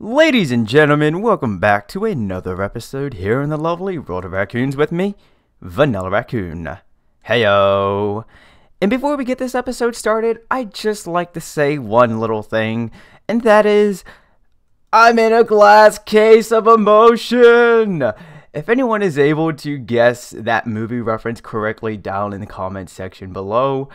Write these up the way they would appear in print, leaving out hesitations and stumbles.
Ladies and gentlemen, welcome back to another episode here in the lovely world of raccoons with me, Vanillaraccoon. Heyo! And before we get this episode started, I'd just like to say one little thing, and that is, I'm in a glass case of emotion! If anyone is able to guess that movie reference correctly down in the comment section below,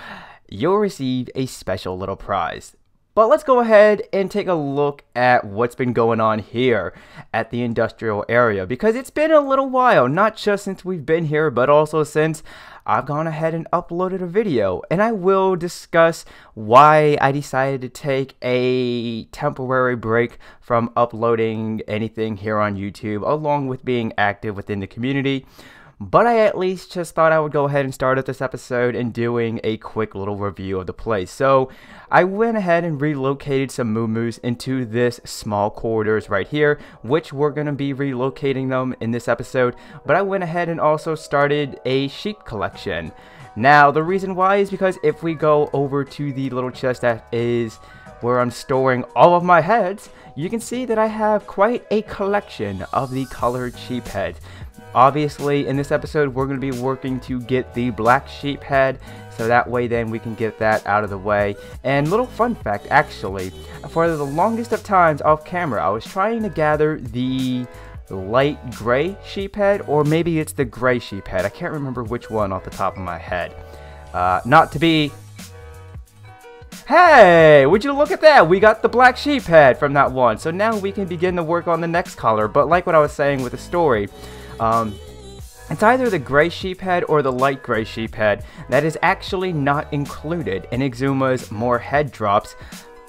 you'll receive a special little prize. But let's go ahead and take a look at what's been going on here at the industrial area, because it's been a little while, not just since we've been here, but also since I've gone ahead and uploaded a video, and I will discuss why I decided to take a temporary break from uploading anything here on YouTube, along with being active within the community. But I at least just thought I would go ahead and start up this episode and doing a quick little review of the place. So I went ahead and relocated some moo-moos into this small corridors right here, which we're going to be relocating them in this episode. But I went ahead and also started a sheep collection. Now the reason why is because if we go over to the little chest that is where I'm storing all of my heads, you can see that I have quite a collection of the colored sheep heads. Obviously, in this episode, we're going to be working to get the black sheep head, so that way then we can get that out of the way. And little fun fact, actually, for the longest of times off camera, I was trying to gather the light gray sheep head, or maybe it's the gray sheep head. I can't remember which one off the top of my head. Not to be... Hey, would you look at that? We got the black sheep head from that one. So now we can begin to work on the next color. But like what I was saying with the story, it's either the gray sheep head or the light gray sheep head that is actually not included in Exuma's More Head Drops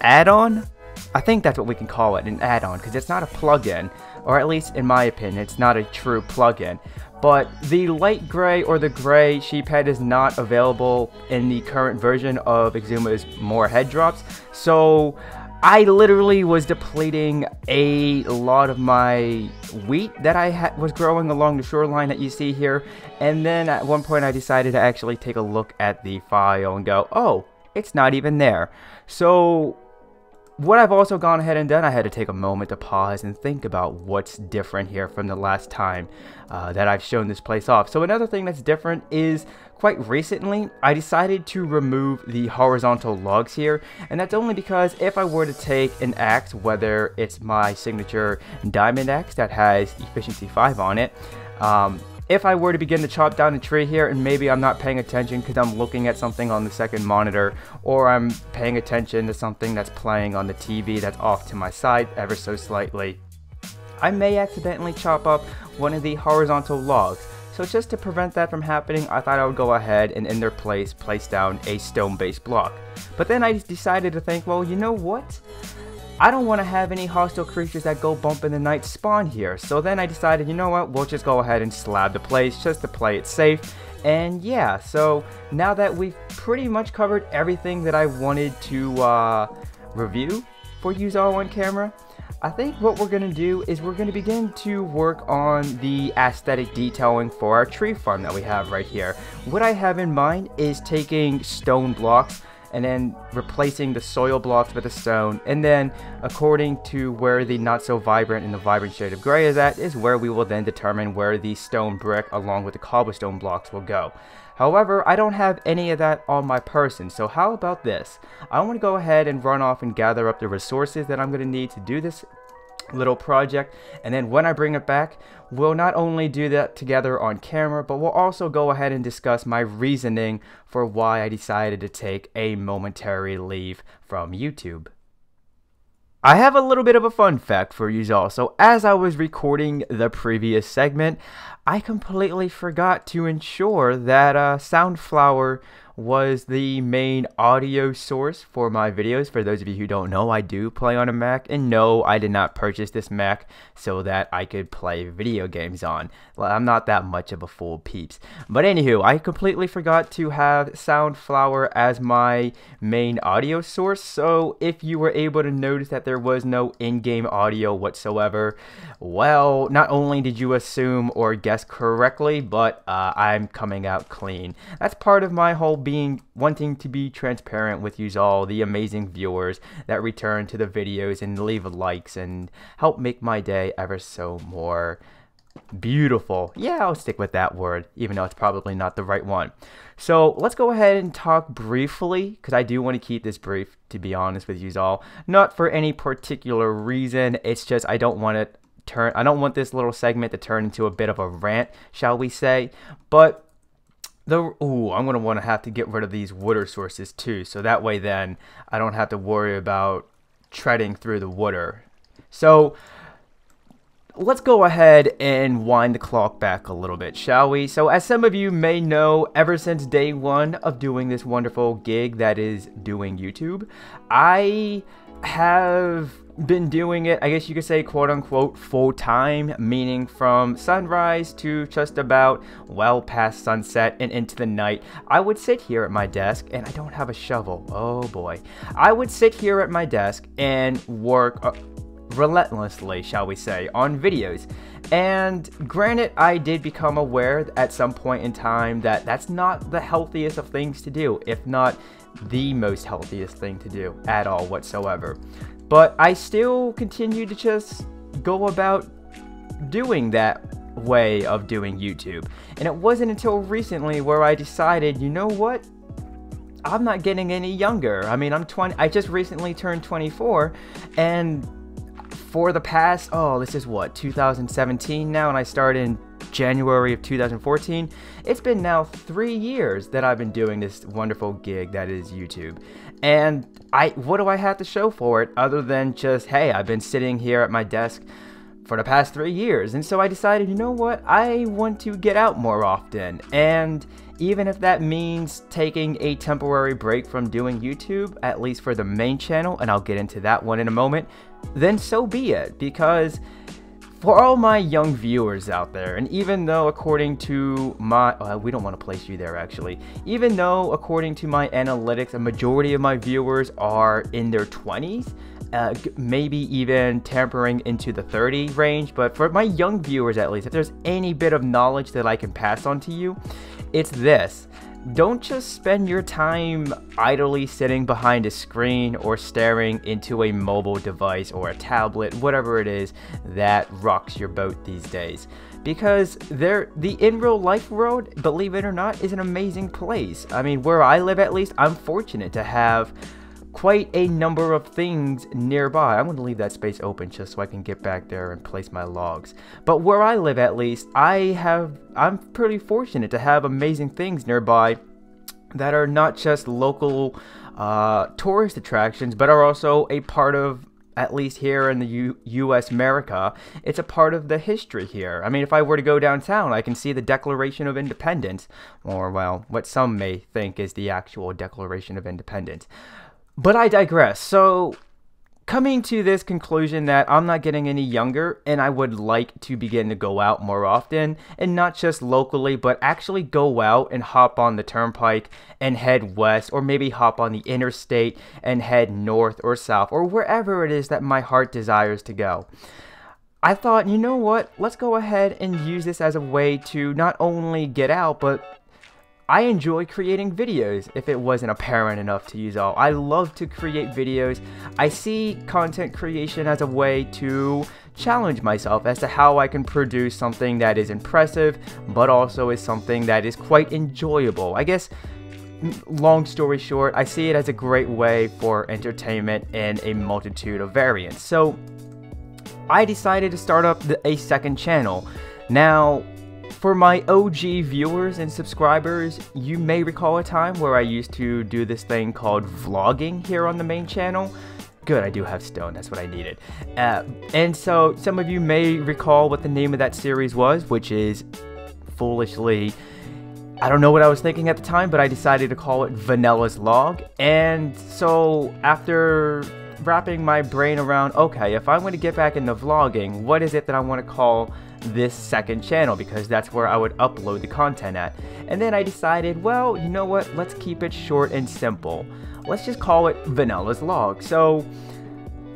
add-on. I think that's what we can call it, an add-on, because it's not a plug-in, or at least in my opinion, it's not a true plug-in. But the light gray or the gray sheep head is not available in the current version of Exuma's More Head Drops, so I literally was depleting a lot of my wheat that I was growing along the shoreline that you see here, and then at one point I decided to actually take a look at the file and go, oh, it's not even there. So what I've also gone ahead and done, I had to take a moment to pause and think about what's different here from the last time that I've shown this place off. So another thing that's different is, quite recently, I decided to remove the horizontal logs here, and that's only because if I were to take an axe, whether it's my signature diamond axe that has efficiency 5 on it, if I were to begin to chop down a tree here, and maybe I'm not paying attention because I'm looking at something on the second monitor, or I'm paying attention to something that's playing on the TV that's off to my side ever so slightly, I may accidentally chop up one of the horizontal logs. So just to prevent that from happening, I thought I would go ahead and in their place down a stone-based block. But then I decided to think, well, you know what? I don't want to have any hostile creatures that go bump in the night spawn here. So then I decided, you know what, we'll just go ahead and slab the place just to play it safe. And yeah, so now that we've pretty much covered everything that I wanted to review for you all on camera, I think what we're going to do is we're going to begin to work on the aesthetic detailing for our tree farm that we have right here. What I have in mind is taking stone blocks and then replacing the soil blocks with a stone, and then according to where the not so vibrant and the vibrant shade of gray is at is where we will then determine where the stone brick along with the cobblestone blocks will go. However, I don't have any of that on my person, so how about this? I want to go ahead and run off and gather up the resources that I'm going to need to do this little project, and then when I bring it back, we'll not only do that together on camera, but we'll also go ahead and discuss my reasoning for why I decided to take a momentary leave from YouTube. I have a little bit of a fun fact for you all. So as I was recording the previous segment, I completely forgot to ensure that Soundflower was the main audio source for my videos. For those of you who don't know, I do play on a Mac, and no, I did not purchase this Mac so that I could play video games on. Well, I'm not that much of a fool, peeps. But anywho, I completely forgot to have Soundflower as my main audio source, so if you were able to notice that there was no in-game audio whatsoever, well, not only did you assume or guess correctly, but I'm coming out clean. That's part of my whole wanting to be transparent with you all, the amazing viewers that return to the videos and leave likes and help make my day ever so more beautiful. Yeah, I'll stick with that word, even though it's probably not the right one. So let's go ahead and talk briefly, because I do want to keep this brief, to be honest with you all. Not for any particular reason, it's just I don't want this little segment to turn into a bit of a rant, shall we say. But I'm going to have to get rid of these water sources too, so that way then I don't have to worry about treading through the water. So let's go ahead and wind the clock back a little bit, shall we? So as some of you may know, ever since day one of doing this wonderful gig that is doing YouTube, I have been doing it, I guess you could say, quote unquote, full time, meaning from sunrise to just about well past sunset and into the night. I would sit here at my desk, and I don't have a shovel, oh boy. I would sit here at my desk and work relentlessly, shall we say, on videos. And granted, I did become aware at some point in time that that's not the healthiest of things to do, if not the most healthiest thing to do at all whatsoever. But I still continue to just go about doing that way of doing YouTube. And it wasn't until recently where I decided, you know what? I'm not getting any younger. I mean, I'm 20. I just recently turned 24, and for the past, this is what, 2017 now, and I started in January of 2014. It's been now 3 years that I've been doing this wonderful gig that is YouTube. And what do I have to show for it other than just, hey, I've been sitting here at my desk for the past 3 years. And so I decided, you know what, I want to get out more often. And even if that means taking a temporary break from doing YouTube, at least for the main channel, and I'll get into that one in a moment, then so be it. Because for all my young viewers out there, and even though according to my, we don't want to place you there actually, even though according to my analytics, a majority of my viewers are in their 20s, maybe even tampering into the 30 range, but for my young viewers at least, if there's any bit of knowledge that I can pass on to you, it's this. Don't just spend your time idly sitting behind a screen or staring into a mobile device or a tablet, whatever it is that rocks your boat these days. Because the in real life world, believe it or not, is an amazing place. I mean, where I live at least, I'm fortunate to have quite a number of things nearby. I'm going to leave that space open just so I can get back there and place my logs. But where I live at least, I'm pretty fortunate to have amazing things nearby that are not just local tourist attractions, but are also a part of, at least here in the U.S. America, it's a part of the history here. I mean, if I were to go downtown, I can see the Declaration of Independence, or, well, what some may think is the actual Declaration of Independence. But I digress. So, coming to this conclusion that I'm not getting any younger, and I would like to begin to go out more often, and not just locally, but actually go out and hop on the turnpike and head west, or maybe hop on the interstate and head north or south, or wherever it is that my heart desires to go. I thought, you know what, let's go ahead and use this as a way to not only get out, but I enjoy creating videos, if it wasn't apparent enough to you all. I love to create videos. I see content creation as a way to challenge myself as to how I can produce something that is impressive, but also is something that is quite enjoyable. I guess, long story short, I see it as a great way for entertainment and a multitude of variants. So, I decided to start up a second channel. Now, for my OG viewers and subscribers, you may recall a time where I used to do this thing called vlogging here on the main channel. Good, I do have stone, that's what I needed. And so some of you may recall what the name of that series was, which is foolishly, I don't know what I was thinking at the time, but I decided to call it Vanilla's Log. And so after wrapping my brain around, okay, if I'm going to get back into vlogging, what is it that I want to call this second channel, because that's where I would upload the content at. And then I decided, well, you know what, let's keep it short and simple. Let's just call it Vanilla's Log. So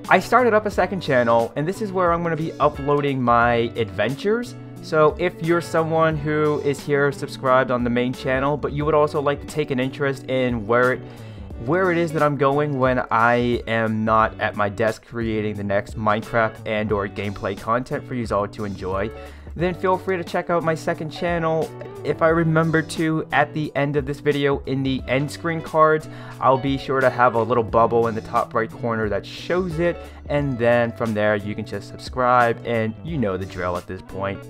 I started up a second channel, and this is where I'm going to be uploading my adventures. So if you're someone who is here subscribed on the main channel, but you would also like to take an interest in where it is that I'm going when I am not at my desk creating the next Minecraft and or gameplay content for you all to enjoy, then feel free to check out my second channel. If I remember to, at the end of this video, in the end screen cards, I'll be sure to have a little bubble in the top right corner that shows it, and then from there you can just subscribe, and you know the drill at this point.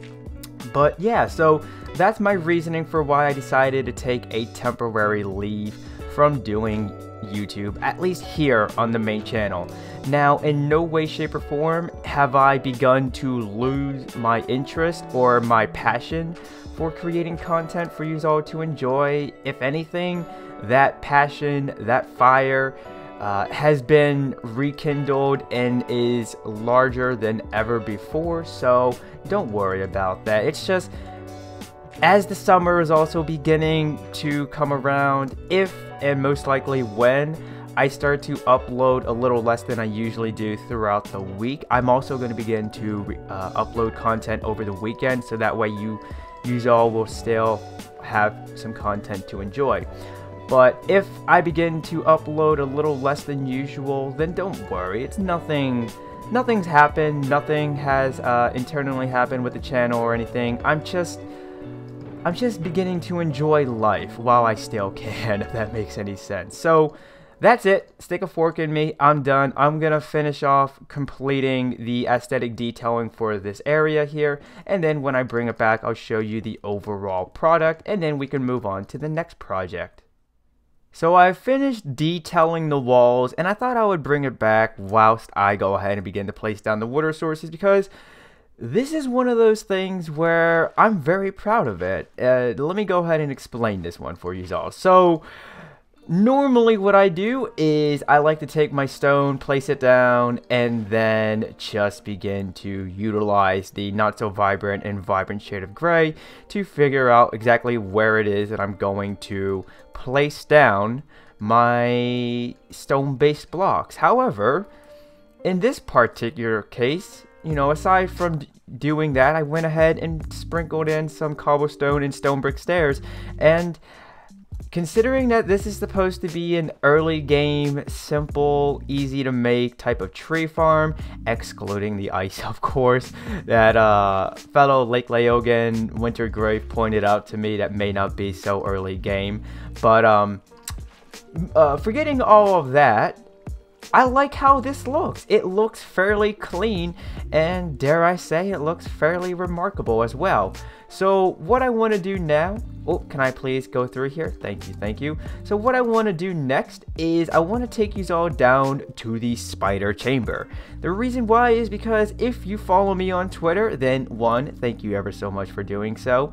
But yeah, so that's my reasoning for why I decided to take a temporary leave from doing YouTube, at least here on the main channel. Now, in no way, shape, or form have I begun to lose my interest or my passion for creating content for you all to enjoy. If anything, that passion, that fire has been rekindled and is larger than ever before, so don't worry about that. It's just, as the summer is also beginning to come around, if and most likely when I start to upload a little less than I usually do throughout the week, I'm also going to begin to upload content over the weekend, so that way you all will still have some content to enjoy. But if I begin to upload a little less than usual, then don't worry. It's nothing's happened. Nothing has internally happened with the channel or anything. I'm just beginning to enjoy life while I still can, if that makes any sense. So that's it. Stick a fork in me. I'm done. I'm gonna finish off completing the aesthetic detailing for this area here, and then when I bring it back, I'll show you the overall product, and then we can move on to the next project. So I finished detailing the walls, and I thought I would bring it back whilst I go ahead and begin to place down the water sources, because this is one of those things where I'm very proud of it. Let me go ahead and explain this one for you all. So normally what I do is I like to take my stone, place it down, and then just begin to utilize the not so vibrant and vibrant shade of gray to figure out exactly where it is that I'm going to place down my stone-based blocks. However, in this particular case, you know, aside from doing that, I went ahead and sprinkled in some cobblestone and stone brick stairs, and considering that this is supposed to be an early game, simple, easy to make type of tree farm, excluding the ice, of course, that fellow Lake Laogan Wintergrave pointed out to me that may not be so early game. But forgetting all of that, I like how this looks. It looks fairly clean, and dare I say, it looks fairly remarkable as well. So what I want to do now, oh, can I please go through here? Thank you, thank you. So what I want to do next is I want to take you all down to the spider chamber. The reason why is because if you follow me on Twitter, then one, thank you ever so much for doing so.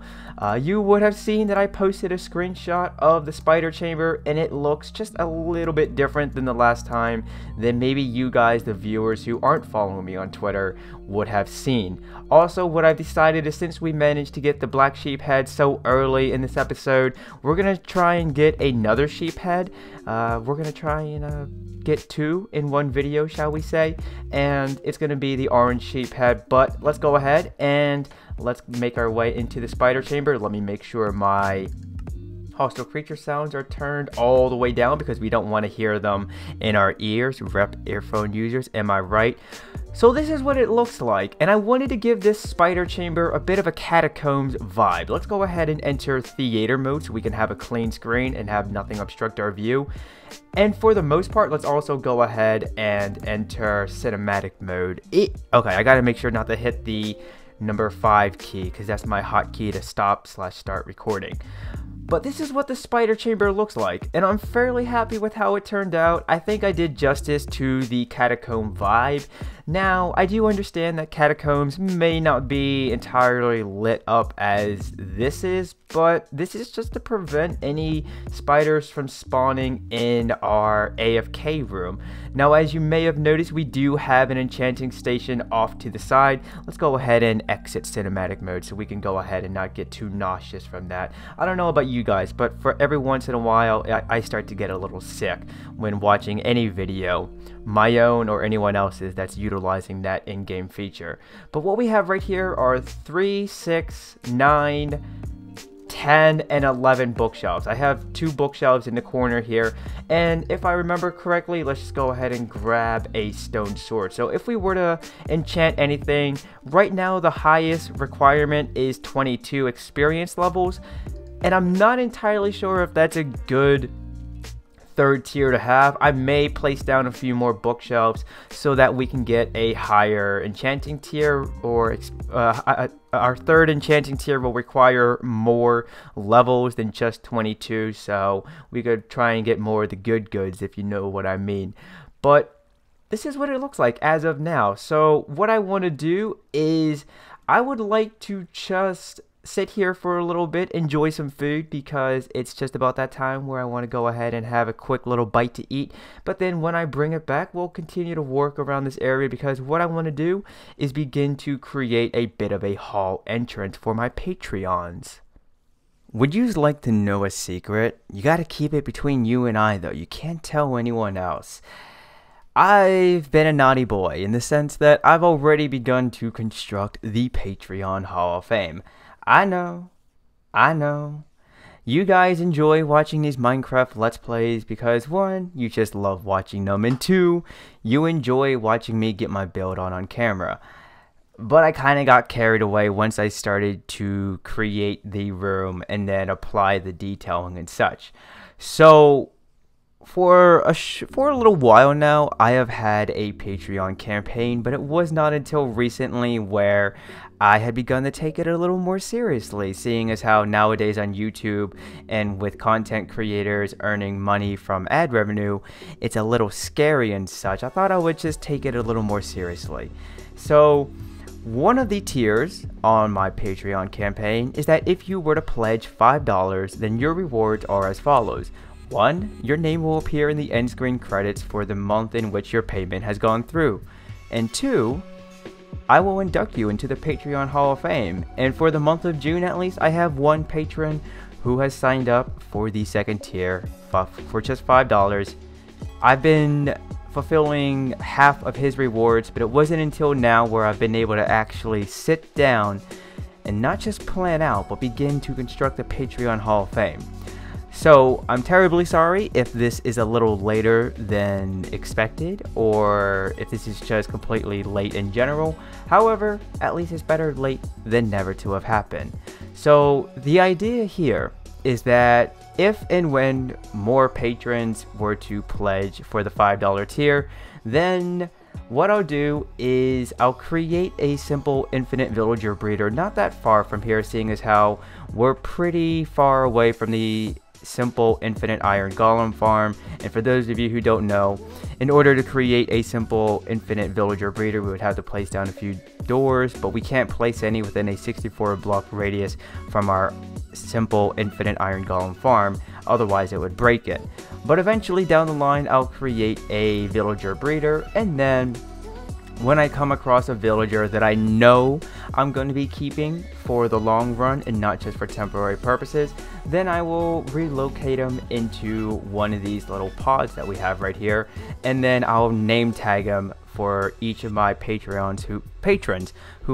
You would have seen that I posted a screenshot of the spider chamber, and it looks just a little bit different than the last time than maybe you guys, the viewers who aren't following me on Twitter, would have seen. Also, what I've decided is, since we managed to get the black sheep head so early in this episode, we're gonna try and get another sheep head. We're gonna try and get two in one video, shall we say, and it's gonna be the orange sheep head. But let's go ahead and let's make our way into the spider chamber. Let me make sure my hostile creature sounds are turned all the way down, because we don't want to hear them in our ears. Rep earphone users, am I right? So this is what it looks like, and I wanted to give this spider chamber a bit of a catacombs vibe. Let's go ahead and enter theater mode so we can have a clean screen and have nothing obstruct our view. And for the most part, let's also go ahead and enter cinematic mode. Okay, I gotta make sure not to hit the number 5 key, because that's my hotkey to stop/start recording. But this is what the spider chamber looks like, and I'm fairly happy with how it turned out. I think I did justice to the catacomb vibe. Now, I do understand that catacombs may not be entirely lit up as this is, but this is just to prevent any spiders from spawning in our AFK room. Now, as you may have noticed, we do have an enchanting station off to the side. Let's go ahead and exit cinematic mode so we can go ahead and not get too nauseous from that. I don't know about you guys, but for every once in a while, I start to get a little sick when watching any video, my own or anyone else's, that's utilizing utilizing that in-game feature. But what we have right here are 3, 6, 9, 10, and 11 bookshelves. I have 2 bookshelves in the corner here, and if I remember correctly, let's just go ahead and grab a stone sword. So if we were to enchant anything, right now the highest requirement is 22 experience levels, and I'm not entirely sure if that's a good third tier to have. I may place down a few more bookshelves so that we can get a higher enchanting tier, or our third enchanting tier will require more levels than just 22, so we could try and get more of the good goods, if you know what I mean. But this is what it looks like as of now. So what I want to do is I would like to just sit here for a little bit, enjoy some food, because it's just about that time where I want to go ahead and have a quick little bite to eat. But then when I bring it back, we'll continue to work around this area, because what I want to do is begin to create a bit of a hall entrance for my Patreons. Would you like to know a secret? You gotta keep it between you and I though, you can't tell anyone else. I've been a naughty boy in the sense that I've already begun to construct the Patreon Hall of Fame. I know. You guys enjoy watching these Minecraft Let's Plays because 1, you just love watching them, and 2, you enjoy watching me get my build on camera. But I kind of got carried away once I started to create the room and then apply the detailing and such. So for a little while now, I have had a Patreon campaign, but it was not until recently where I had begun to take it a little more seriously, seeing as how nowadays on YouTube and with content creators earning money from ad revenue, it's a little scary and such. I thought I would just take it a little more seriously. So one of the tiers on my Patreon campaign is that if you were to pledge $5, then your rewards are as follows. 1, your name will appear in the end screen credits for the month in which your payment has gone through. And 2, I will induct you into the Patreon Hall of Fame. And for the month of June at least, I have one patron who has signed up for the second tier for just $5. I've been fulfilling half of his rewards, but it wasn't until now where I've been able to actually sit down and not just plan out, but begin to construct the Patreon Hall of Fame. So I'm terribly sorry if this is a little later than expected, or if this is just completely late in general. However, at least it's better late than never to have happened. So the idea here is that if and when more patrons were to pledge for the $5 tier, then what I'll do is I'll create a simple infinite villager breeder not that far from here, seeing as how we're pretty far away from the simple infinite iron golem farm. And for those of you who don't know, in order to create a simple infinite villager breeder, we would have to place down a few doors, but we can't place any within a 64 block radius from our simple infinite iron golem farm, otherwise it would break it. But eventually down the line, I'll create a villager breeder, and then when I come across a villager that I know I'm going to be keeping for the long run and not just for temporary purposes, then I will relocate them into one of these little pods that we have right here, and then I'll name tag them for each of my patrons who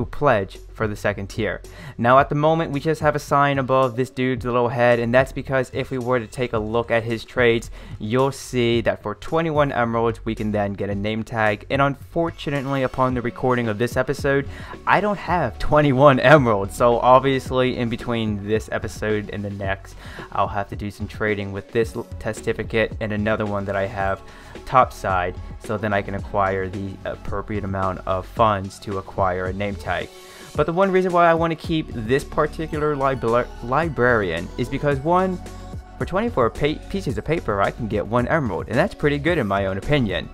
pledge for the second tier. Now at the moment we just have a sign above this dude's little head, and that's because if we were to take a look at his trades, you'll see that for 21 emeralds we can then get a name tag, and unfortunately upon the recording of this episode I don't have 21 emeralds, so obviously in between this episode and the next I'll have to do some trading with this testificate and another one that I have topside, so then I can acquire the appropriate amount of funds to acquire a name tag. But the one reason why I want to keep this particular librarian is because, one, for 24 pieces of paper I can get 1 emerald, and that's pretty good in my own opinion.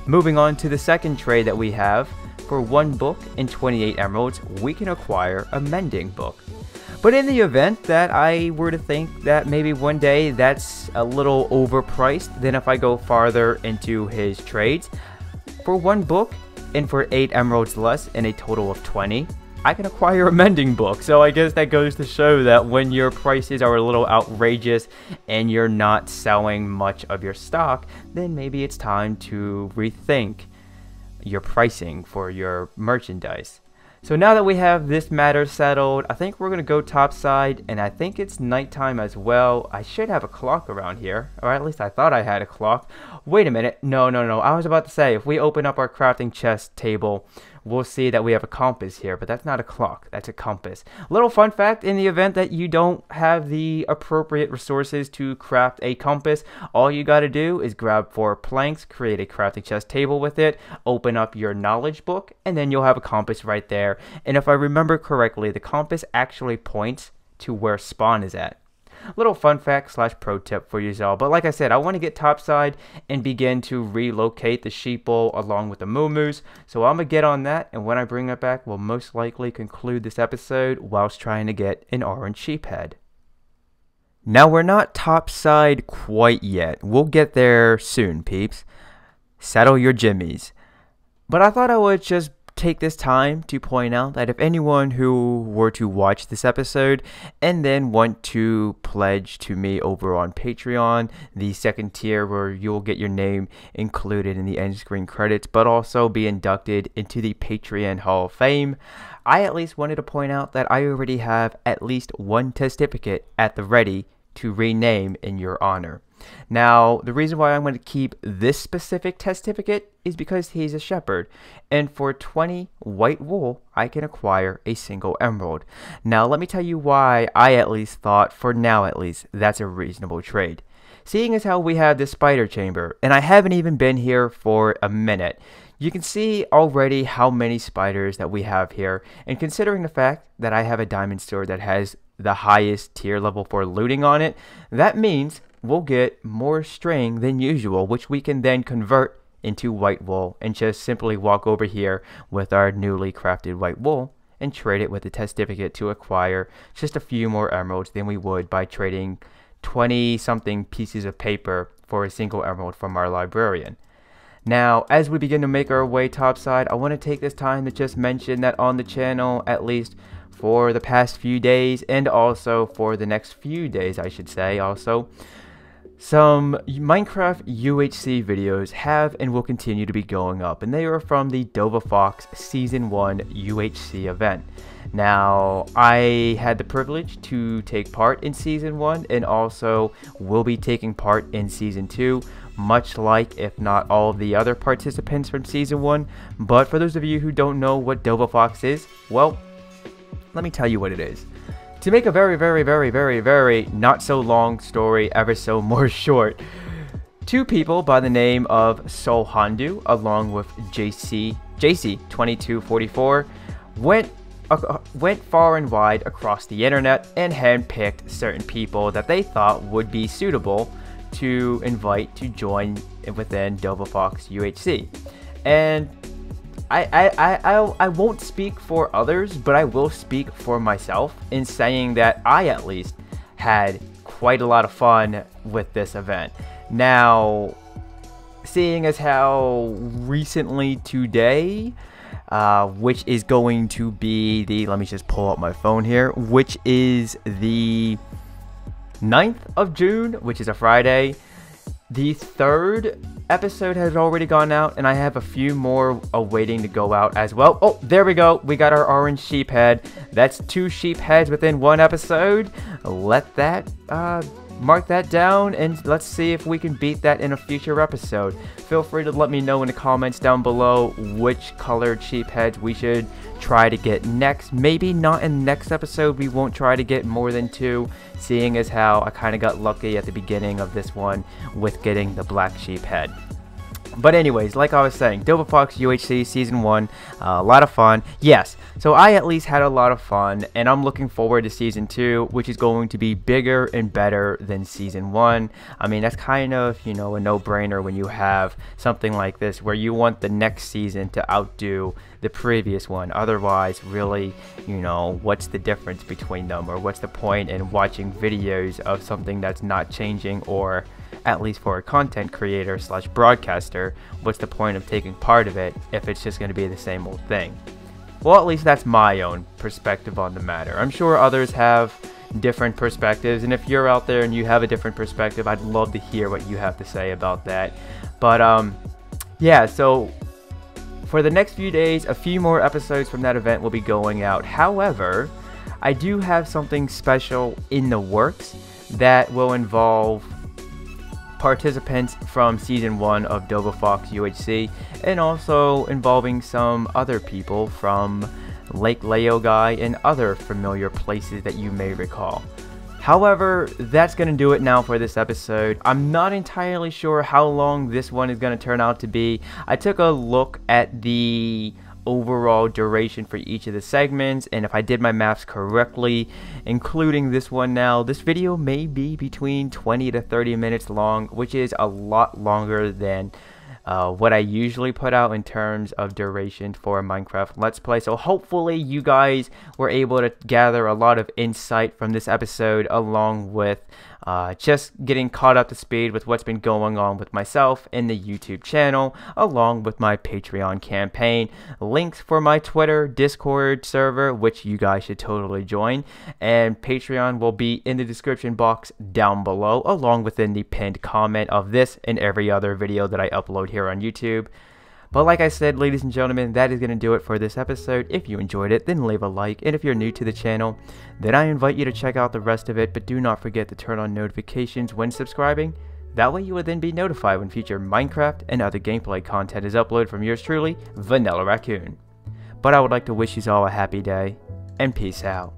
Moving on to the second trade that we have, for 1 book and 28 emeralds we can acquire a mending book. But in the event that I were to think that maybe one day that's a little overpriced, then if I go farther into his trades, for 1 book and for 8 emeralds less and a total of 20, I can acquire a mending book. So I guess that goes to show that when your prices are a little outrageous and you're not selling much of your stock, then maybe it's time to rethink your pricing for your merchandise. So now that we have this matter settled, I think we're going to go topside, and I think it's nighttime as well. I should have a clock around here, or at least I thought I had a clock. Wait a minute, no, I was about to say, if we open up our crafting chest table, we'll see that we have a compass here, but that's not a clock, that's a compass. Little fun fact, in the event that you don't have the appropriate resources to craft a compass, all you got to do is grab 4 planks, create a crafting chest table with it, open up your knowledge book, and then you'll have a compass right there. And if I remember correctly, the compass actually points to where spawn is at. Little fun fact slash pro tip for you all. But like I said, I want to get topside and begin to relocate the sheeple along with the moo-moos. So I'm going to get on that, and when I bring it back, we'll most likely conclude this episode whilst trying to get an orange sheep head. Now we're not topside quite yet. We'll get there soon, peeps. Settle your jimmies. But I thought I would just take this time to point out that if anyone who were to watch this episode and then want to pledge to me over on Patreon, the second tier where you'll get your name included in the end screen credits, but also be inducted into the Patreon Hall of Fame, I at least wanted to point out that I already have at least one certificate at the ready to rename in your honor. Now, the reason why I'm going to keep this specific certificate is because he's a shepherd, and for 20 white wool, I can acquire a single emerald. Now, let me tell you why I at least thought, for now at least, that's a reasonable trade. Seeing as how we have this spider chamber, and I haven't even been here for a minute, you can see already how many spiders that we have here, and considering the fact that I have a diamond sword that has the highest tier level for looting on it, that means we'll get more string than usual, which we can then convert into white wool and just simply walk over here with our newly crafted white wool and trade it with the certificate to acquire just a few more emeralds than we would by trading 20 something pieces of paper for a single emerald from our librarian. Now, as we begin to make our way topside, I want to take this time to just mention that on the channel, at least for the past few days, and also for the next few days, I should say, also, some Minecraft UHC videos have and will continue to be going up, and they are from the Fox Season 1 UHC event. Now, I had the privilege to take part in Season 1 and also will be taking part in Season 2, much like, if not all of the other participants from Season 1. But for those of you who don't know what Fox is, well, let me tell you what it is. To make a very not so long story ever so more short, 2 people by the name of Soul Handu along with JC2244 went far and wide across the internet and handpicked certain people that they thought would be suitable to invite to join within Fox UHC. And I won't speak for others, but I will speak for myself in saying that I at least had quite a lot of fun with this event. Now, seeing as how recently today, which is going to be the, let me just pull up my phone here, which is the 9th of June, which is a Friday. The 3rd episode has already gone out, and I have a few more awaiting to go out as well. Oh, there we go. We got our orange sheep head. That's 2 sheep heads within 1 episode. Let that mark that down, and let's see if we can beat that in a future episode. Feel free to let me know in the comments down below which colored sheep heads we should try to get next. Maybe not in the next episode, we won't try to get more than 2, seeing as how I kind of got lucky at the beginning of this one with getting the black sheep head. But anyways, like I was saying, Fox UHC Season 1, a lot of fun. Yes, so I at least had a lot of fun, and I'm looking forward to Season 2, which is going to be bigger and better than Season 1. I mean, that's kind of, you know, a no-brainer when you have something like this, where you want the next season to outdo the previous one. Otherwise, really, you know, what's the difference between them, or what's the point in watching videos of something that's not changing, or at least for a content creator slash broadcaster, what's the point of taking part of it if it's just going to be the same old thing? Well, at least that's my own perspective on the matter. I'm sure others have different perspectives, and if you're out there and you have a different perspective, I'd love to hear what you have to say about that. But yeah, so for the next few days, a few more episodes from that event will be going out. However, I do have something special in the works that will involve participants from Season 1 of Fox UHC, and also involving some other people from Lake Laogai and other familiar places that you may recall. However, that's going to do it now for this episode. I'm not entirely sure how long this one is going to turn out to be. I took a look at the overall duration for each of the segments, and if I did my maths correctly, including this one now, this video may be between 20 to 30 minutes long, which is a lot longer than what I usually put out in terms of duration for a Minecraft Let's Play. So hopefully you guys were able to gather a lot of insight from this episode, along with just getting caught up to speed with what's been going on with myself in the YouTube channel, along with my Patreon campaign. Links for my Twitter, Discord server, which you guys should totally join, and Patreon will be in the description box down below, along with in the pinned comment of this and every other video that I upload here on YouTube. But like I said, ladies and gentlemen, that is going to do it for this episode. If you enjoyed it, then leave a like, and if you're new to the channel, then I invite you to check out the rest of it, but do not forget to turn on notifications when subscribing. That way you will then be notified when future Minecraft and other gameplay content is uploaded from yours truly, Vanillaraccoon. But I would like to wish you all a happy day, and peace out.